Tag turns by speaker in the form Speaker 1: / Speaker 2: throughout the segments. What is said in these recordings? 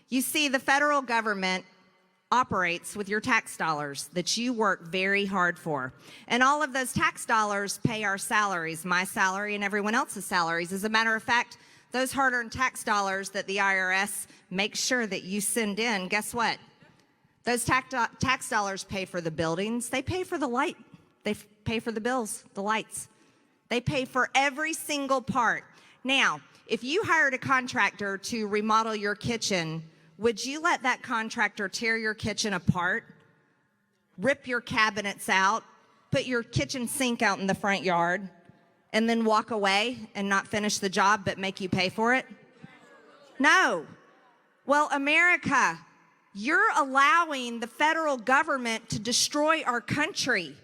Speaker 1: You see, the federal government operates with your tax dollars that you work very hard for. And all of those tax dollars pay our salaries, my salary and everyone else's salaries. As a matter of fact, those hard-earned tax dollars that the IRS makes sure that you send in, guess what? Those tax dollars pay for the buildings. They pay for the light. They pay for the bills, the lights. They pay for every single part. Now, if you hired a contractor to remodel your kitchen, would you let that contractor tear your kitchen apart, rip your cabinets out, put your kitchen sink out in the front yard, and then walk away and not finish the job but make you pay for it? No. Well, America, you're allowing the federal government to destroy our country.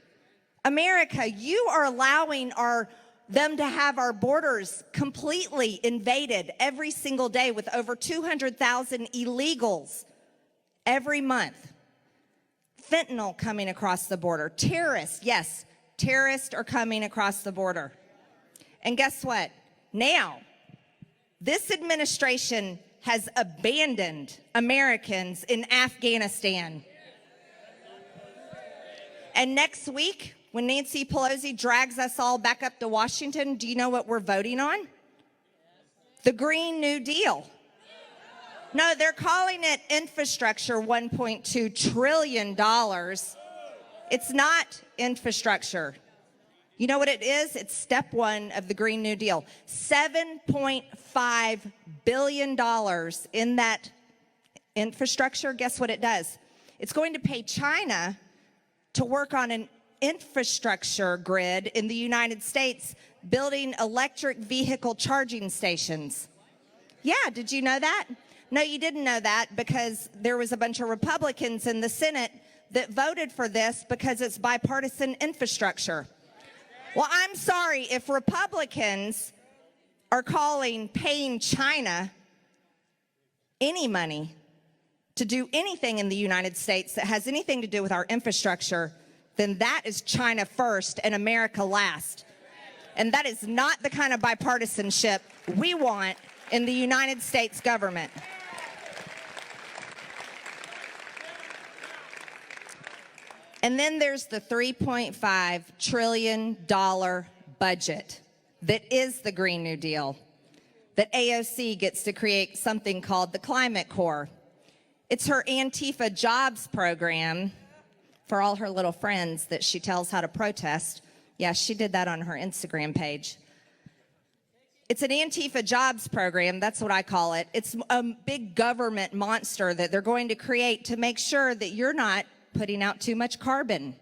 Speaker 1: America, you are allowing them to have our borders completely invaded every single day with over 200,000 illegals every month. Fentanyl coming across the border. Terrorists, yes, terrorists are coming across the border. And guess what? Now, this administration has abandoned Americans in Afghanistan. And next week, when Nancy Pelosi drags us all back up to Washington, do you know what we're voting on? The Green New Deal. No, they're calling it infrastructure, $1.2 trillion. It's not infrastructure. You know what it is? It's step one of the Green New Deal. $7.5 billion in that infrastructure. Guess what it does? It's going to pay China to work on an infrastructure grid in the United States, building electric vehicle charging stations. Yeah, did you know that? No, you didn't know that because there was a bunch of Republicans in the Senate that voted for this because it's bipartisan infrastructure. Well, I'm sorry, if Republicans are calling paying China any money to do anything in the United States that has anything to do with our infrastructure, then that is China first and America last. And that is not the kind of bipartisanship we want in the United States government. And then there's the $3.5 trillion budget that is the Green New Deal, that AOC gets to create something called the Climate Corps. It's her Antifa jobs program for all her little friends that she tells how to protest. Yeah, she did that on her Instagram page. It's an Antifa jobs program, that's what I call it. It's a big government monster that they're going to create to make sure that you're not putting out too much carbon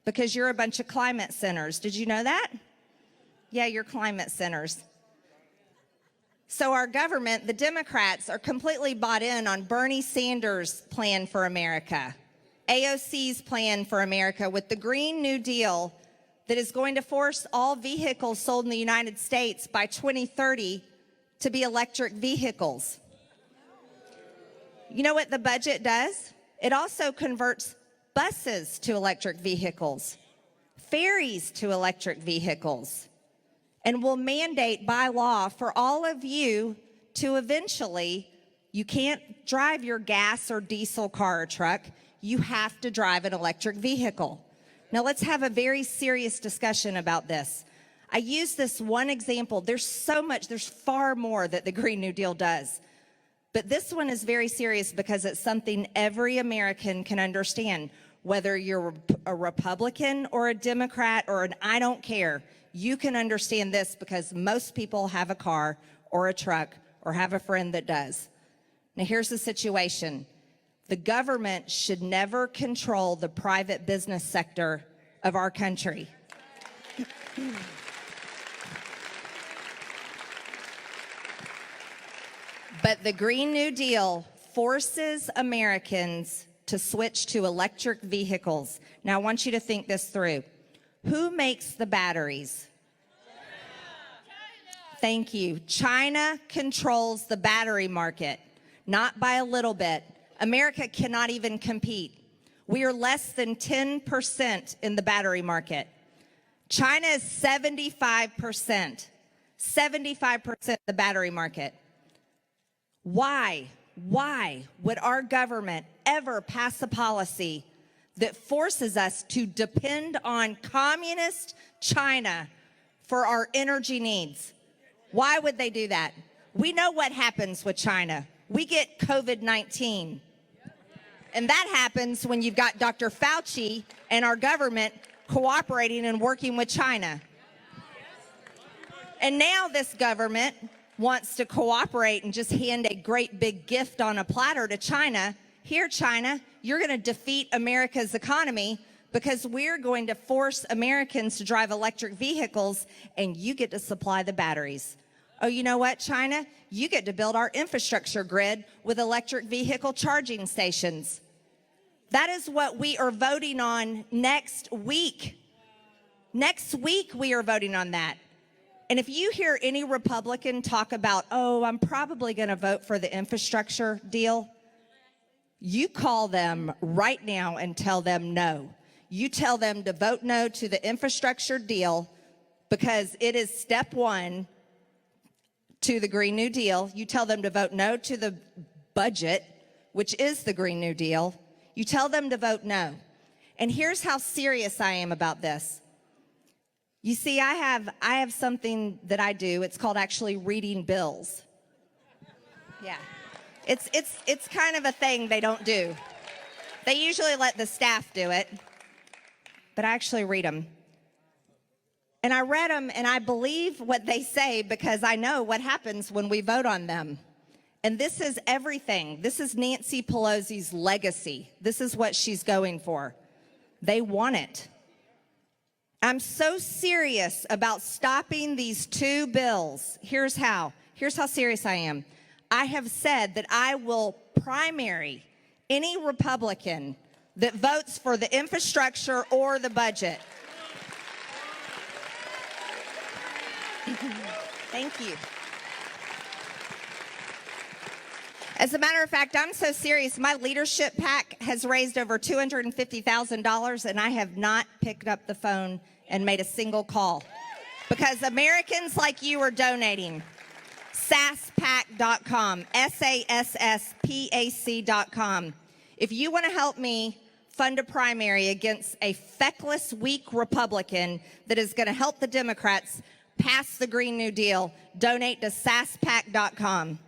Speaker 1: because you're a bunch of climate sinners. Did you know that? Yeah, you're climate sinners. So our government, the Democrats, are completely bought in on Bernie Sanders' plan for America, AOC's plan for America with the Green New Deal that is going to force all vehicles sold in the United States by 2030 to be electric vehicles. You know what the budget does? It also converts buses to electric vehicles, ferries to electric vehicles, and will mandate by law for all of you to eventually, you can't drive your gas or diesel car or truck, you have to drive an electric vehicle. Now let's have a very serious discussion about this. I use this one example. There's so much, there's far more that the Green New Deal does. But this one is very serious because it's something every American can understand. Whether you're a Republican or a Democrat or an I don't care, you can understand this because most people have a car or a truck or have a friend that does. Now here's the situation. The government should never control the private business sector of our country. But the Green New Deal forces Americans to switch to electric vehicles. Now, I want you to think this through. Who makes the batteries? Thank you. China controls the battery market, not by a little bit. America cannot even compete. We are less than 10% in the battery market. China is 75%. 75% of the battery market. Why? Why would our government ever pass a policy that forces us to depend on communist China for our energy needs? Why would they do that? We know what happens with China. We get COVID-19. And that happens when you've got Dr. Fauci and our government cooperating and working with China. And now this government wants to cooperate and just hand a great big gift on a platter to China. Here, China, you're going to defeat America's economy because we're going to force Americans to drive electric vehicles, and you get to supply the batteries. Oh, you know what, China? You get to build our infrastructure grid with electric vehicle charging stations. That is what we are voting on next week. Next week, we are voting on that. And if you hear any Republican talk about, oh, I'm probably going to vote for the infrastructure deal, you call them right now and tell them no. You tell them to vote no to the infrastructure deal because it is step one to the Green New Deal. You tell them to vote no to the budget, which is the Green New Deal. You tell them to vote no. And here's how serious I am about this. You see, I have something that I do. It's called actually reading bills. Yeah. It's kind of a thing they don't do. They usually let the staff do it, but I actually read them. And I read them, and I believe what they say because I know what happens when we vote on them. And this is everything. This is Nancy Pelosi's legacy. This is what she's going for. They want it. I'm so serious about stopping these two bills. Here's how serious I am. I have said that I will primary any Republican that votes for the infrastructure or the budget. Thank you. As a matter of fact, I'm so serious, my leadership PAC has raised over $250,000, and I have not picked up the phone and made a single call because Americans like you are donating. SassPAC.com, SassPAC.com. If you want to help me fund a primary against a feckless, weak Republican that is going to help the Democrats pass the Green New Deal, donate to SassPAC.com.